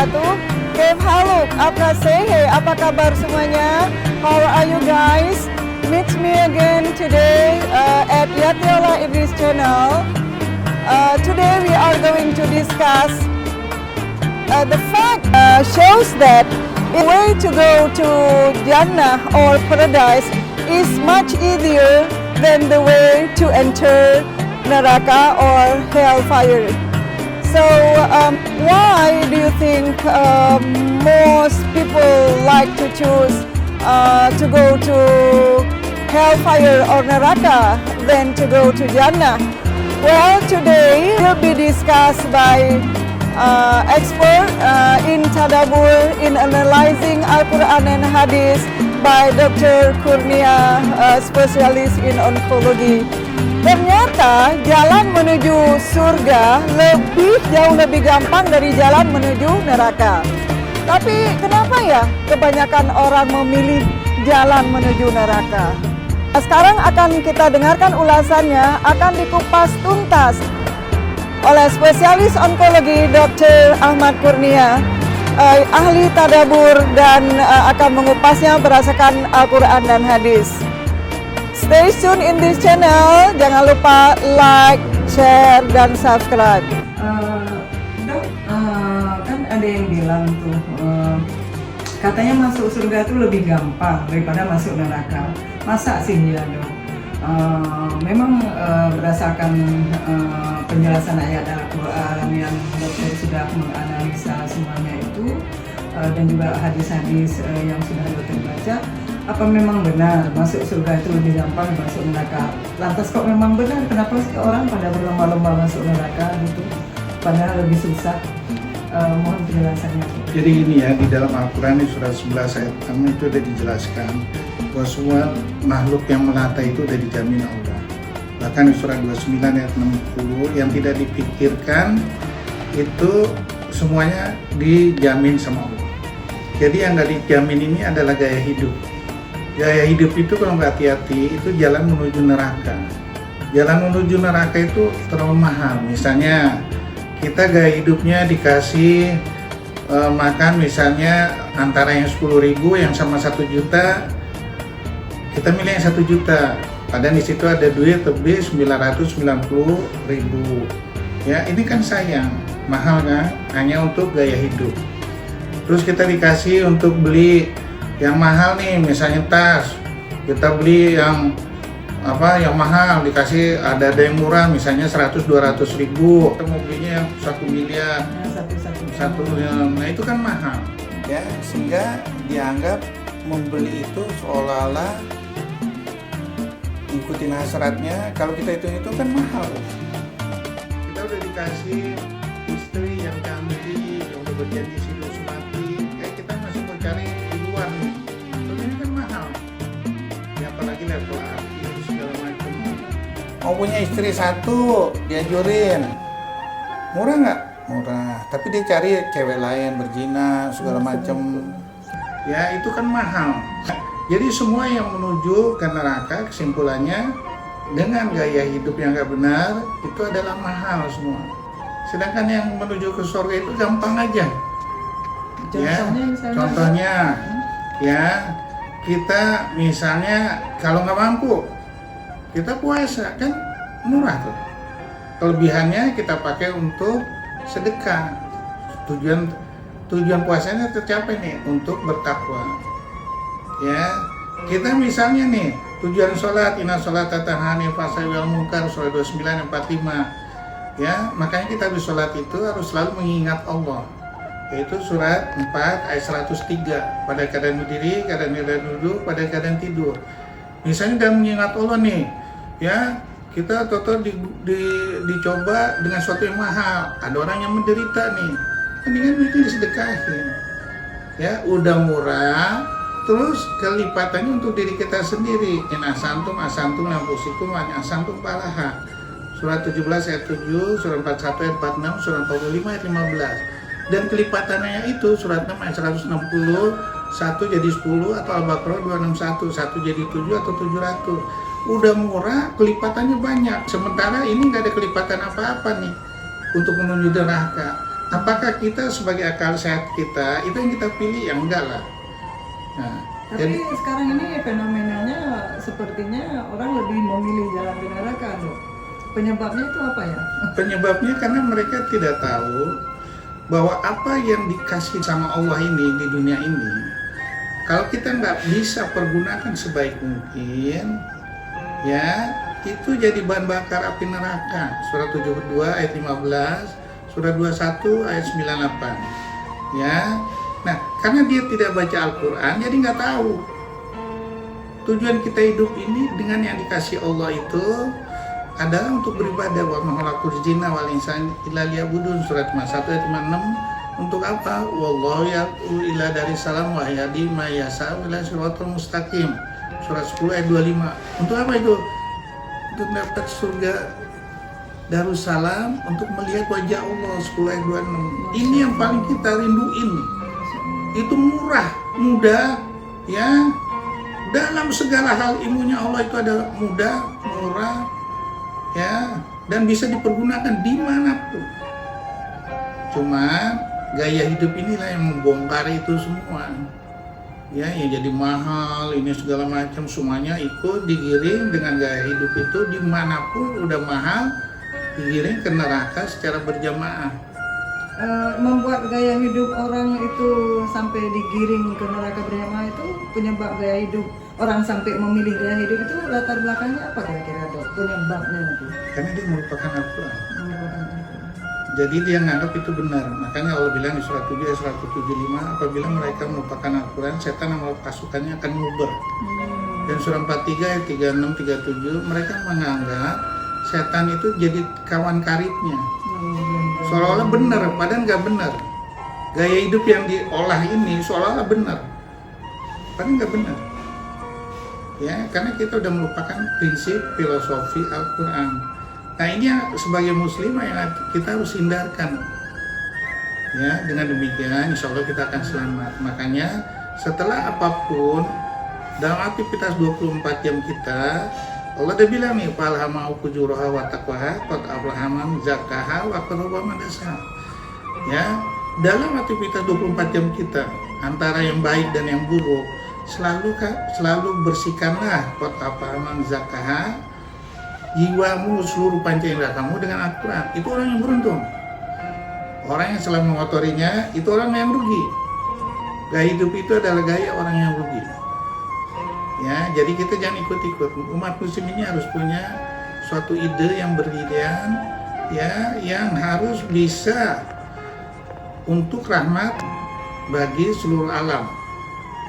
wabarakatuh. Kev Haluk, Apna Sehe, apa kabar semuanya? How are you guys? Meet me again today at Yatiola Idris channel. Today we are going to discuss the fact shows that the way to go to Jannah or paradise is much easier than the way to enter neraka or hellfire. So why do you think most people like to choose to go to hellfire or neraka than to go to Jannah? Well, today will be discussed by expert in Tadabbur in analyzing Al-Quran and Hadith by Dr. Kurnia, specialist in oncology. Ternyata jalan menuju surga jauh lebih gampang dari jalan menuju neraka. Tapi kenapa ya kebanyakan orang memilih jalan menuju neraka? Sekarang akan kita dengarkan ulasannya, akan dikupas tuntas oleh spesialis onkologi Dr. Ahmad Kurnia, ahli tadabbur, dan akan mengupasnya berdasarkan Al-Quran dan Hadis. Stay tune in this channel, jangan lupa like, share, dan subscribe. Dok, kan ada yang bilang tuh, katanya masuk surga tuh lebih gampang daripada masuk neraka. Masa sih ya dok? Memang berdasarkan penjelasan ayat Al-Quran yang dokter sudah menganalisa semuanya itu, dan juga hadis-hadis yang sudah dokter baca, apa memang benar masuk surga itu lebih gampang masuk neraka? Lantas kok memang benar, kenapa orang pada berlomba-lomba masuk neraka gitu, padahal lebih susah? Mohon penjelasannya. Jadi gini ya, di dalam Al-Quran di surah 11 ayat 6 itu sudah dijelaskan bahwa semua makhluk yang melata itu sudah dijamin Allah. Bahkan di surah 29 ayat 60 yang tidak dipikirkan itu semuanya dijamin sama Allah. Jadi yang nggak dijamin ini adalah gaya hidup. Gaya hidup itu kalau nggak hati-hati itu jalan menuju neraka. Jalan menuju neraka itu terlalu mahal. Misalnya kita gaya hidupnya dikasih makan misalnya antara yang 10.000 yang sama 1 juta, kita milih yang 1 juta. Padahal di situ ada duit lebih 990.000. Ya ini kan sayang, mahal kan? Hanya untuk gaya hidup. Terus kita dikasih untuk beli yang mahal nih, misalnya tas, kita beli yang mahal, dikasih ada yang murah, misalnya 100-200 ribu, kita mau belinya yang 1 miliar, nah itu kan mahal ya, sehingga dianggap membeli itu seolah-olah ngikutin hasratnya. Kalau kita itu kan mahal. Kita udah dikasih istri yang cantik, yang udah berjanji hidup semati, kita masih mau cari di luar nih, ini kan mahal ya, apalagi level akhir segala macam. Mau punya istri 1 dianjurin, murah nggak? Murah, tapi dia cari cewek lain berzina segala macam ya, itu kan mahal. Jadi semua yang menuju ke neraka kesimpulannya dengan gaya hidup yang nggak benar itu adalah mahal semua. Sedangkan yang menuju ke surga itu gampang aja. Contohnya ya, kita misalnya kalau nggak mampu kita puasa kan murah tuh. Kelebihannya kita pakai untuk sedekah. Tujuan puasanya tercapai nih, untuk bertakwa. Ya, kita misalnya nih tujuan sholat, inna sholata tanha 'anil fahsya'i wal munkar, surah 29 ayat 45. Ya, makanya kita habis sholat itu harus selalu mengingat Allah. Yaitu surat 4 ayat 103, pada keadaan berdiri, keadaan duduk, pada keadaan tidur. Misalnya dalam mengingat Allah nih, ya kita dicoba dengan sesuatu yang mahal. Ada orang yang menderita nih, mendingan itu disedekahin. Ya, udah murah, terus kelipatannya untuk diri kita sendiri. In asantum lampusikum wa asantum palaha. Surat 17 ayat 7, surat 41 ayat 46, surat 45 ayat 15. Dan kelipatannya itu surat 6 ayat 160, 1 jadi 10, atau Al-Baqarah 261, 1 jadi 7 atau 700. Udah murah, kelipatannya banyak. Sementara ini nggak ada kelipatan apa-apa nih untuk menuju neraka. Apakah kita sebagai akal sehat kita itu yang kita pilih? Ya enggak lah. Nah, Tapi sekarang ini fenomenanya sepertinya orang lebih memilih jalan di neraka, loh. Penyebabnya itu apa ya? penyebabnya karena mereka tidak tahu bahwa apa yang dikasih sama Allah ini di dunia ini, kalau kita nggak bisa pergunakan sebaik mungkin, ya itu jadi bahan bakar api neraka. Surat 72 ayat 15, surat 21 ayat 98. Ya, nah karena dia tidak baca Al-Quran, jadi nggak tahu tujuan kita hidup ini dengan yang dikasih Allah itu adalah untuk beribadah. Wa ma khalaqtul jinna wal insana illa liya'budun, surat 51 ayat 56. Untuk apa? Wallahu yad'u ila darissalam wa yahdi may yasha'u ila siratal mustaqim, surat 10 ayat 25. Untuk apa itu? Untuk dapat surga Darussalam, untuk melihat wajah Allah, 10 ayat 26. Ini yang paling kita rinduin. Itu murah, mudah, ya. Dalam segala hal ilmunya Allah itu adalah mudah, murah, ya, dan bisa dipergunakan dimanapun. Cuma gaya hidup inilah yang membongkar itu semua, ya, yang jadi mahal, ini segala macam, semuanya ikut digiring dengan gaya hidup itu. Dimanapun udah mahal, digiring ke neraka secara berjamaah. Membuat gaya hidup orang itu sampai digiring ke neraka berjamaah itu, penyebab gaya hidup orang sampai memilih gaya hidup itu latar belakangnya apa kira-kira, Dok? Penyebabnya itu? Karena dia merupakan Al-Quran. Jadi dia nganggap itu benar. Makanya Allah bilang di surat 7 ayat 175, apabila mereka merupakan Al-Quran, setan sama pasukannya akan nguber. Dan surah 43 ayat 36 37, mereka menganggap setan itu jadi kawan karibnya. Seolah-olah benar, padahal nggak benar. Gaya hidup yang diolah ini seolah-olah benar, padahal nggak benar. Ya, karena kita udah melupakan prinsip filosofi Al-Quran. Nah ini yang sebagai muslimah yang kita harus hindarkan. Ya, dengan demikian insya Allah kita akan selamat. Makanya setelah apapun dalam aktivitas 24 jam kita, Allah udah bilang nih, falhamahu fujuraha wa taqwaha qad aflaha man zakkaha wa qad khaba man dassaha. Ya, dalam aktivitas 24 jam kita antara yang baik dan yang buruk, selalu bersihkanlah qad aflaha man zakkaha, jiwamu, seluruh panca indera kamu dengan Al-Quran. Itu orang yang beruntung. Orang yang selalu mengotorinya itu orang yang rugi. Gaya hidup itu adalah gaya orang yang rugi. Ya, jadi kita jangan ikut-ikut. Umat muslim ini harus punya suatu ide yang brilian, ya, yang harus bisa untuk rahmat bagi seluruh alam.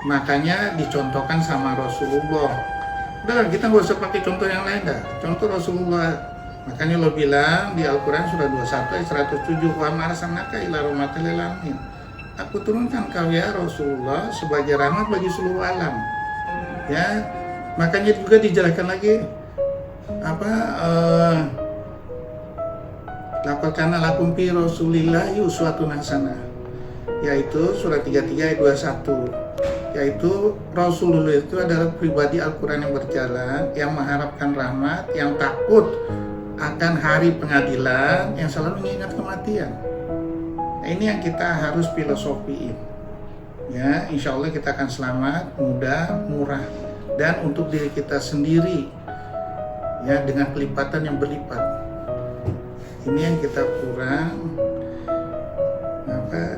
Makanya dicontohkan sama Rasulullah. Udah, kita nggak usah pakai contoh yang lain dah. Contoh Rasulullah. Makanya lo bilang di Al-Quran surah 21 ayat 107, wa ma arsalnaka illa rahmatan lil alamin. Aku turunkan kau ya Rasulullah sebagai rahmat bagi seluruh alam. Ya, makanya juga dijelaskan lagi apa laqad kana lakum fi rasulillahi uswatun hasanah, yaitu surat 33 ayat 21, yaitu Rasulullah itu adalah pribadi Al-Quran yang berjalan, yang mengharapkan rahmat, yang takut akan hari pengadilan, yang selalu mengingat kematian. Nah, ini yang kita harus filosofiin. Ya, insya Allah kita akan selamat, mudah, murah, dan untuk diri kita sendiri, ya, dengan kelipatan yang berlipat. Ini yang kita kurang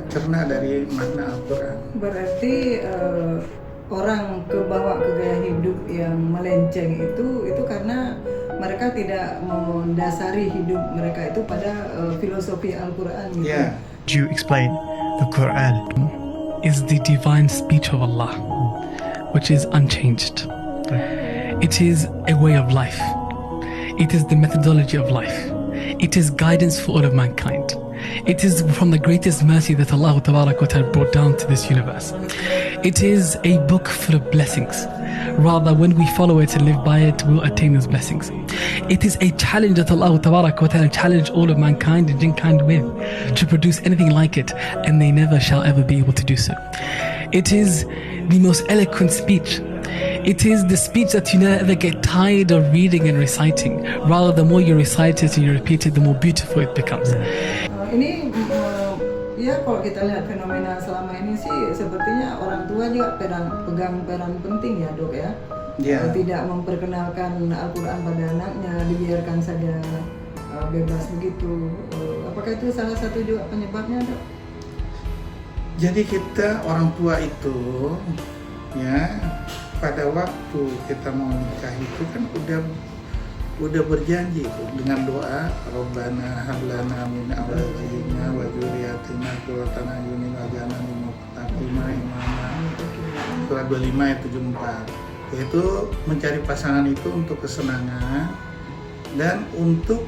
cerna dari makna Al-Quran. Berarti orang kebawa ke gaya hidup yang melenceng itu karena mereka tidak mendasari hidup mereka itu pada filosofi Al-Quran gitu. Yeah. You explain the Quran is the divine speech of Allah, which is unchanged. It is a way of life. It is the methodology of life. It is guidance for all of mankind. It is from the greatest mercy that Allah Tabarak wa Ta'ala brought down to this universe. It is a book full of blessings. Rather, when we follow it and live by it, we'll attain those blessings. It is a challenge that Allah Tabarak wa Ta'ala challenged all of mankind and jinkind with, to produce anything like it, and they never shall ever be able to do so. It is the most eloquent speech. It is the speech that you never get tired of reading and reciting. Rather, the more you recite it and you repeat it, the more beautiful it becomes. Ini Ya kalau kita lihat fenomena selama ini sih sepertinya orang tua juga pegang peran penting ya dok ya. Ya. Tidak memperkenalkan Al-Quran pada anaknya, dibiarkan saja bebas begitu. Apakah itu salah satu juga penyebabnya dok? Jadi kita orang tua itu ya pada waktu kita mau nikah itu kan udah berjanji itu dengan doa Rabbana hablana min azwajina wa dzurriyyatina qurrata a'yunin waj'alna lil muttaqina imama. Surah 25 ayat 74. Yaitu mencari pasangan itu untuk kesenangan dan untuk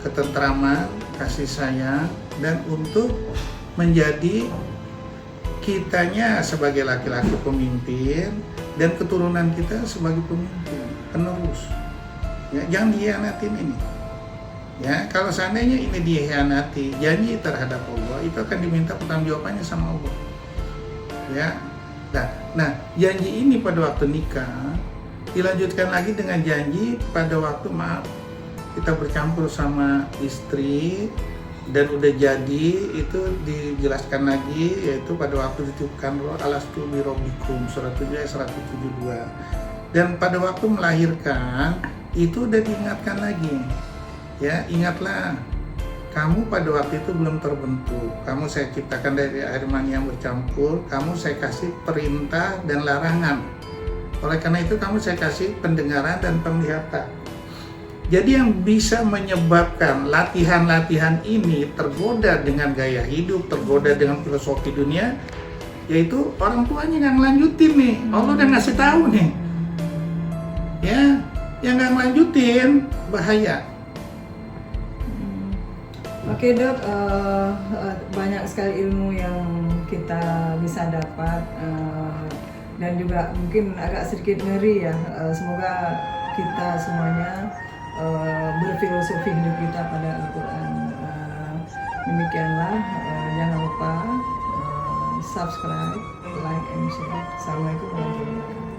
ketentraman, kasih sayang, dan untuk menjadi kitanya sebagai laki-laki pemimpin dan keturunan kita sebagai pemimpin penerus. Ya, jangan dihianatin ini. Ya, kalau seandainya ini dihianati, janji terhadap Allah itu akan diminta pertanggungjawabannya sama Allah. Ya. Nah, janji ini pada waktu nikah dilanjutkan lagi dengan janji pada waktu kita bercampur sama istri dan udah jadi, itu dijelaskan lagi yaitu pada waktu ditiupkan roh alastu bi rabbikum surah 7 ayat 172. Dan pada waktu melahirkan itu udah diingatkan lagi. Ya, ingatlah kamu pada waktu itu belum terbentuk. Kamu saya ciptakan dari air mani yang bercampur, kamu saya kasih perintah dan larangan. Oleh karena itu kamu saya kasih pendengaran dan penglihatan. Jadi yang bisa menyebabkan latihan-latihan ini tergoda dengan gaya hidup, tergoda dengan filosofi dunia, yaitu orang tuanya nggak ngelanjutin nih. Allah udah ngasih tahu nih, ya, yang nggak ngelanjutin bahaya. Oke dok, banyak sekali ilmu yang kita bisa dapat dan juga mungkin agak sedikit ngeri ya. Semoga kita semuanya berfilosofi hidup kita pada Al-Quran. Demikianlah, jangan lupa subscribe, like, and share. Assalamualaikum warahmatullahi wabarakatuh.